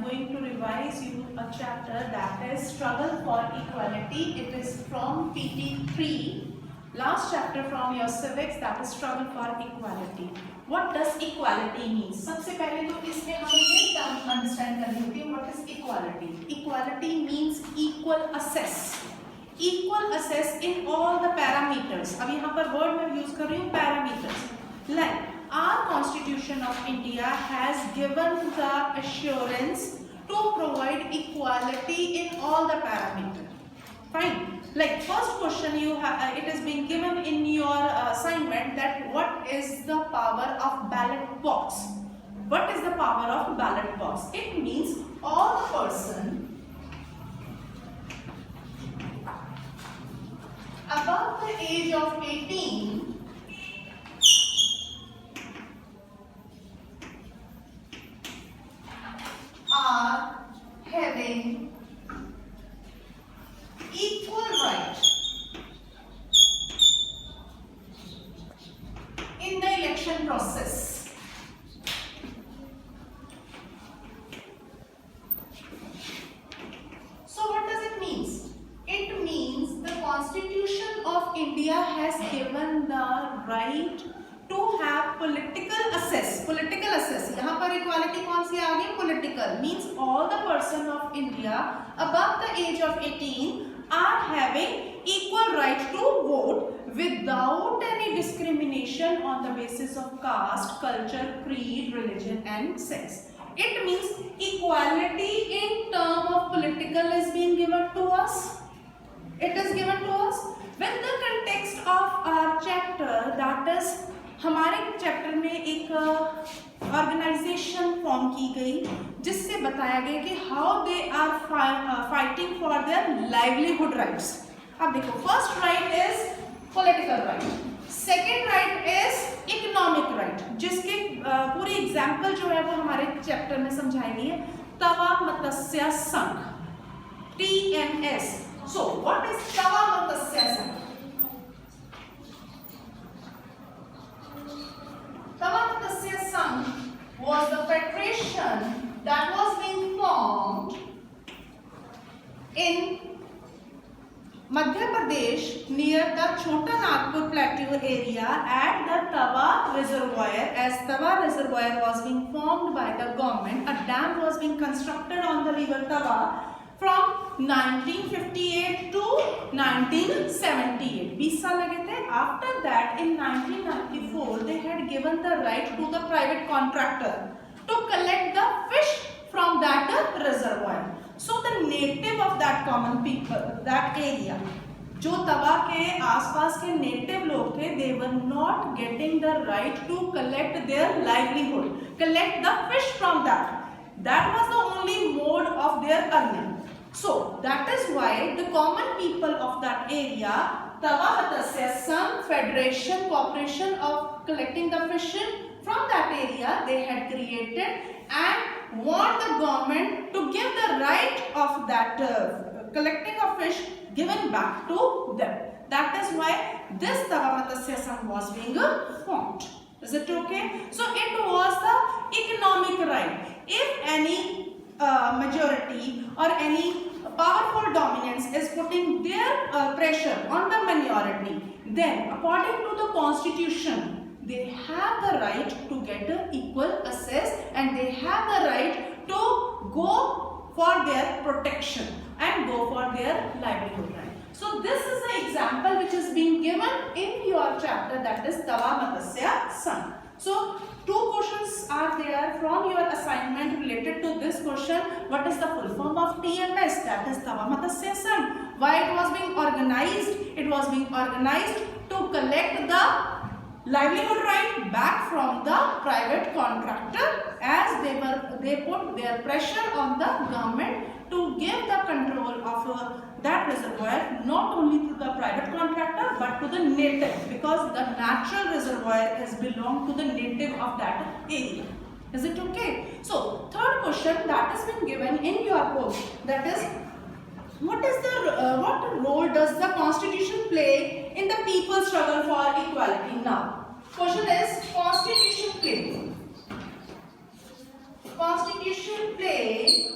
am going to revise you a chapter that is Struggle for Equality. It is from PT3, last chapter from your civics, that is Struggle for Equality. What does equality mean? सबसे पहले तो इसमें हमें ये term understand करनी होती है. What is equality? Equality means equal access. Equal access in all the parameters. अब यहाँ पर word मैं use कर रही हूँ parameters. Like our Constitution of India has given the assurance to provide equality in all the parameters. Fine. Like first question you have, it is being given in your assignment that what is the power of ballot box? What is the power of ballot box? It means all the person above the age of 18 are having equal right in the election process. So what does it mean? It means the Constitution of India has given the right to have political access. Political access. यहाँ पर equality कौन सी आ गई? Political means all the person of India above the age of 18 are having equal right to vote without any discrimination on the basis of caste, culture, creed, religion and sex. It means equality in term of political is being given to us. It is given to us with the context of our chapter, that is हमारे chapter में एक organisation form की गई जिससे बताया गया कि how they are fighting for their livelihood rights. अब देखो, first right is political right, second right is economic right, जिसके पूरी एग्जांपल जो है वो हमारे चैप्टर में समझाई गई है. तवा मत्स्य संघ, TMS. सो व्हाट इज तवा मत्स्य संघ? Tava Matsya Sangh was the federation that was being formed in Madhya Pradesh near the Chota Nagpur plateau area at the Tawa reservoir. As Tawa reservoir was being formed by the government, a dam was being constructed on the river Tawa from 1958 to 1978. 20 साल लगे थे. After that, in 1994, they had given the right to the private contractor to collect the fish from that reservoir. So the native of that common people, that area, जो तवा के आसपास के native लोग थे, they were not getting the right to collect their livelihood, collect the fish from that. That was the only mode of their earning. So that is why the common people of that area, Tava Matsya Sangh Federation Corporation of collecting the fish from that area, they had created and want the government to give the right of that collecting of fish given back to them. That is why this Tava Matsya Sangh was being formed. Is it okay? So it was the economic right. If any majority or any powerful dominance is putting their pressure on the minority, then according to the constitution they have the right to get equal access and they have the right to go for their protection and go for their livelihood right. So this is the example which is being given in your chapter, that is Tava Matsya Sangh. So two questions are there from your assignment related to this question. What is the full form of TMS? That is Tava Matsya Sangh. Why it was being organized? It was being organized to collect the livelihood right back from the private contractor, as they put their pressure on the government to give the control of that reservoir not only to the private contractor but to the native, because the natural reservoir is belong to the native of that area. Is it okay? So third question that has been given in your book, that is what role does the constitution play in the people's struggle for equality? Now question is, constitution play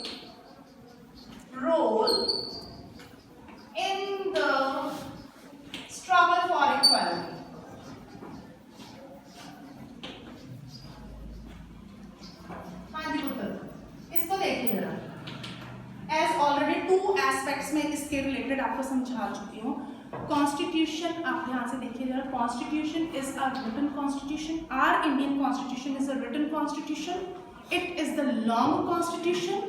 इसके related आपको समझा चुकी हूँ। Constitution आप यहाँ से देखिए जरा, constitution is a written constitution, our Indian constitution is a written constitution, it is the long constitution,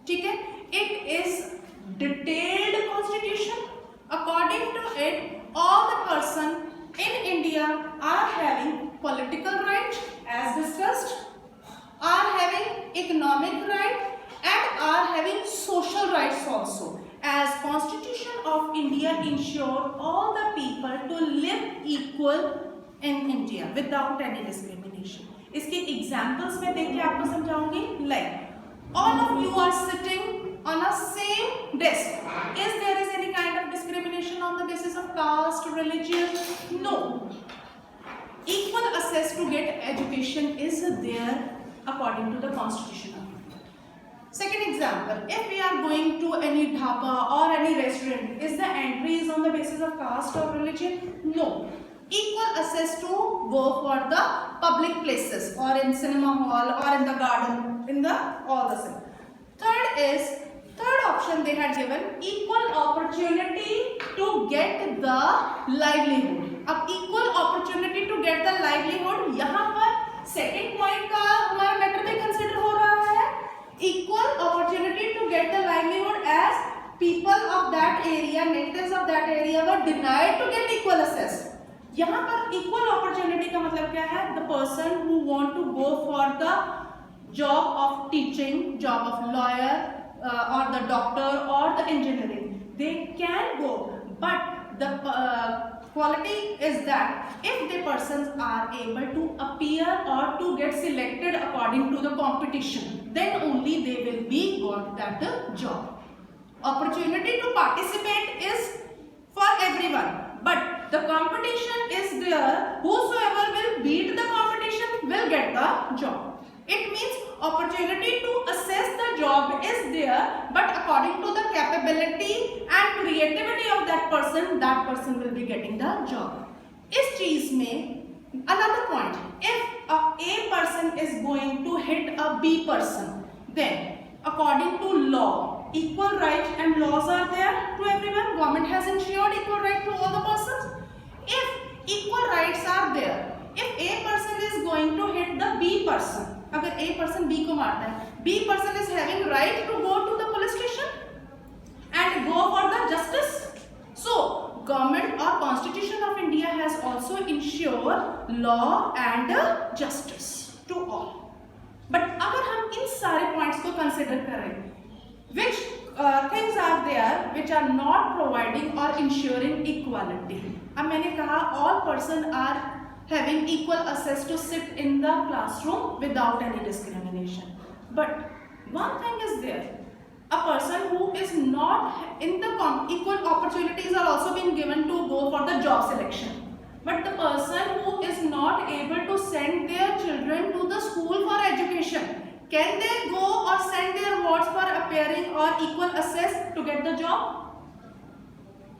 ठीक है, it is detailed constitution. According to it all the person in India are having political right as discussed, are having economic right and are having social rights also, as Constitution of India ensure all the people to live equal in India without any discrimination. इसके examples में देख के आपको समझाऊंगी, like all of you are sitting on a same desk. Is there is any kind of discrimination on the basis of caste, religion? No. Equal access to get education is there according to the Constitution of India. Second example, if we are going to any dhaba or any restaurant, is the entry is on the basis of caste or religion? No. Equal access to go for the public places or in cinema hall or in the garden, in the all the same. Third option they had given, equal opportunity to get the livelihood. अब equal opportunity to get the livelihood, यहाँ पर second point का हमारा matter भी consider हो रहा है। Equal opportunity to get the livelihood as people of that area, natives of that area were denied to get equal access. यहाँ पर equal opportunity का मतलब क्या है? The person who want to go for the job of teaching, job of lawyer, or the doctor or the engineering, they can go, but the quality is that if the persons are able to appear or to get selected according to the competition, then only they will be got that job. Opportunity to participate is for everyone, but the competition is there, whosoever will beat the competition will get the job. It means opportunity to assess the job is there, but according to the capability and creativity of that person will be getting the job. इस चीज में another point, if a person is going to hit a B person, then according to law, equal rights and laws are there to everyone. Government has ensured equal right to all the persons. If equal rights are there, if a person is going to hit the B person, अगर A person B को मारता है, B person is having right to go to the police station and go for the justice. So government or Constitution of India has also ensured law and justice to all. But अगर हम इन सारे points को consider करें, which things are there which are not providing or ensuring equality? अब मैंने कहा all person are having equal access to sit in the classroom without any discrimination. But one thing is there, a person who is not in the equal opportunities are also being given to go for the job selection. But the person who is not able to send their children to the school for education, can they go or send their votes for appearing or equal access to get the job?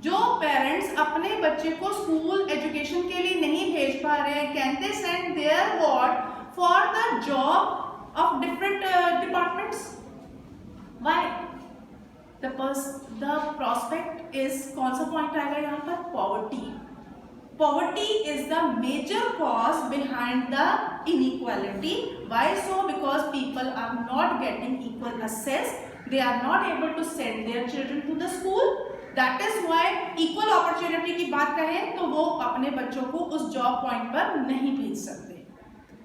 जो parents अपने बच्चे को school education के लिए नहीं भेज पा रहे हैं, can they send their vote for the job of different departments? Why? The prospect is, कौन सा पॉइंट आएगा यहाँ पर? Poverty. Poverty is the major cause behind the inequality. Why so? Because people are not getting equal access. They are not able to send their children to the school. That is why equal opportunity की बात करें तो वो अपने बच्चों को उस job point पर नहीं भेज सकते.